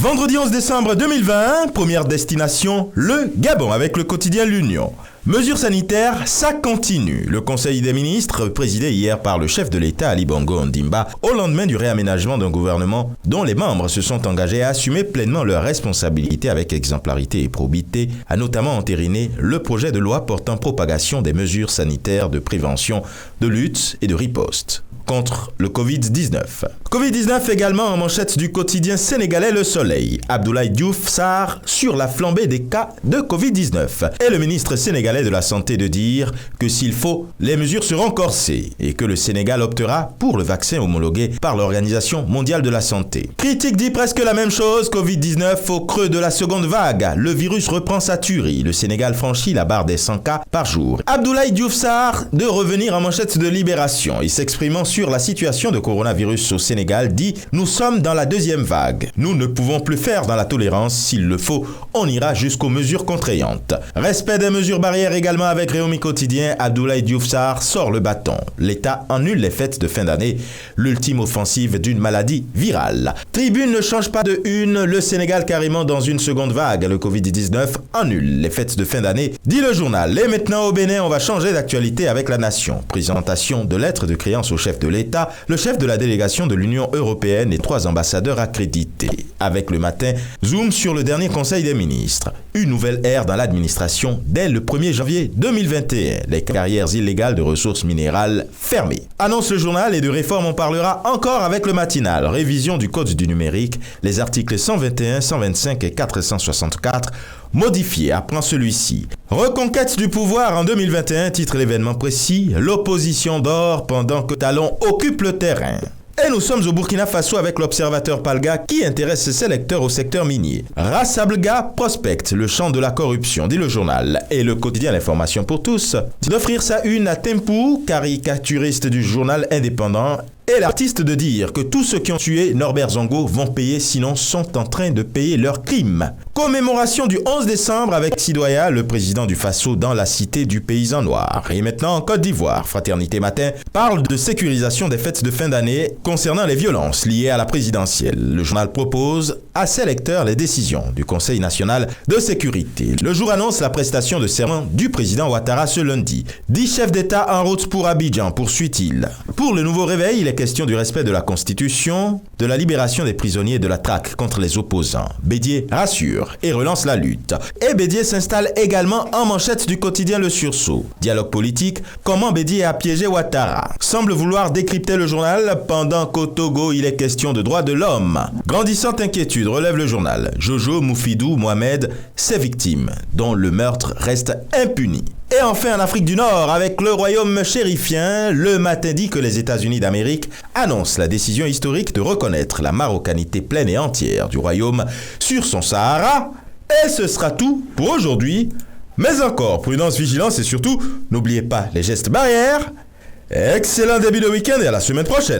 Vendredi 11 décembre 2020, première destination, le Gabon avec le quotidien L'Union. Mesures sanitaires, ça continue. Le Conseil des ministres, présidé hier par le chef de l'État Ali Bongo Ondimba, au lendemain du réaménagement d'un gouvernement dont les membres se sont engagés à assumer pleinement leurs responsabilités avec exemplarité et probité, a notamment entériné le projet de loi portant propagation des mesures sanitaires de prévention, de lutte et de riposte contre le Covid-19. Covid-19 également en manchette du quotidien sénégalais Le Soleil. Abdoulaye Diouf Sarr sur la flambée des cas de Covid-19. Et le ministre sénégalais de la Santé de dire que s'il faut, les mesures seront corsées et que le Sénégal optera pour le vaccin homologué par l'Organisation mondiale de la santé. Critique dit presque la même chose. Covid-19 au creux de la seconde vague. Le virus reprend sa tuerie. Le Sénégal franchit la barre des 100 cas par jour. Abdoulaye Diouf Sarr de revenir en manchette de Libération. Il s'exprimant sur la situation de coronavirus au Sénégal dit « Nous sommes dans la deuxième vague. Nous ne pouvons plus faire dans la tolérance. S'il le faut, on ira jusqu'aux mesures contraignantes. » Respect des mesures barrières également avec Réumi Quotidien. Abdoulaye Diouf Sarr sort le bâton. L'État annule les fêtes de fin d'année. L'ultime offensive d'une maladie virale. Tribune ne change pas de une. Le Sénégal carrément dans une seconde vague. Le Covid-19 annule les fêtes de fin d'année, dit le journal. Et maintenant au Bénin, on va changer d'actualité avec la nation. Présentation de lettres de créance au chef de l'État, le chef de la délégation de l'Union européenne et 3 ambassadeurs accrédités. Avec le matin, zoom sur le dernier conseil des ministres. Une nouvelle ère dans l'administration dès le 1er janvier 2021. Les carrières illégales de ressources minérales fermées. Annonce le journal et de réforme on parlera encore avec le matinal. Révision du code du numérique. Les articles 121, 125 et 464 modifié, apprend celui-ci. Reconquête du pouvoir en 2021, titre l'événement précis. L'opposition dort pendant que Talon occupe le terrain. Et nous sommes au Burkina Faso avec l'observateur Palga qui intéresse ses lecteurs au secteur minier. Rassablga prospecte le champ de la corruption, dit le journal. Et le quotidien L'Information pour tous d'offrir sa une à Tempu, caricaturiste du journal indépendant, et l'artiste de dire que tous ceux qui ont tué Norbert Zongo vont payer, sinon sont en train de payer leurs crimes. Commémoration du 11 décembre avec Sidoya, le président du Faso dans la cité du paysan noir. Et maintenant en Côte d'Ivoire, Fraternité Matin parle de sécurisation des fêtes de fin d'année concernant les violences liées à la présidentielle. Le journal propose à ses lecteurs les décisions du Conseil national de sécurité. Le jour annonce la prestation de serment du président Ouattara ce lundi. 10 chefs d'État en route pour Abidjan, poursuit-il. Pour le nouveau réveil, il est question du respect de la Constitution, de la libération des prisonniers et de la traque contre les opposants. Bédier rassure et relance la lutte. Et Bédier s'installe également en manchette du quotidien Le Sursaut. Dialogue politique, comment Bédier a piégé Ouattara. Semble vouloir décrypter le journal pendant qu'au Togo, il est question de droits de l'homme. Grandissante inquiétude, relève le journal. Jojo Moufidou Mohamed, ses victimes, dont le meurtre reste impuni. Et enfin en Afrique du Nord, avec le royaume chérifien, le matin dit que les États-Unis d'Amérique annoncent la décision historique de reconnaître la marocanité pleine et entière du royaume sur son Sahara. Et ce sera tout pour aujourd'hui. Mais encore, prudence, vigilance et surtout, n'oubliez pas les gestes barrières. Excellent début de week-end et à la semaine prochaine.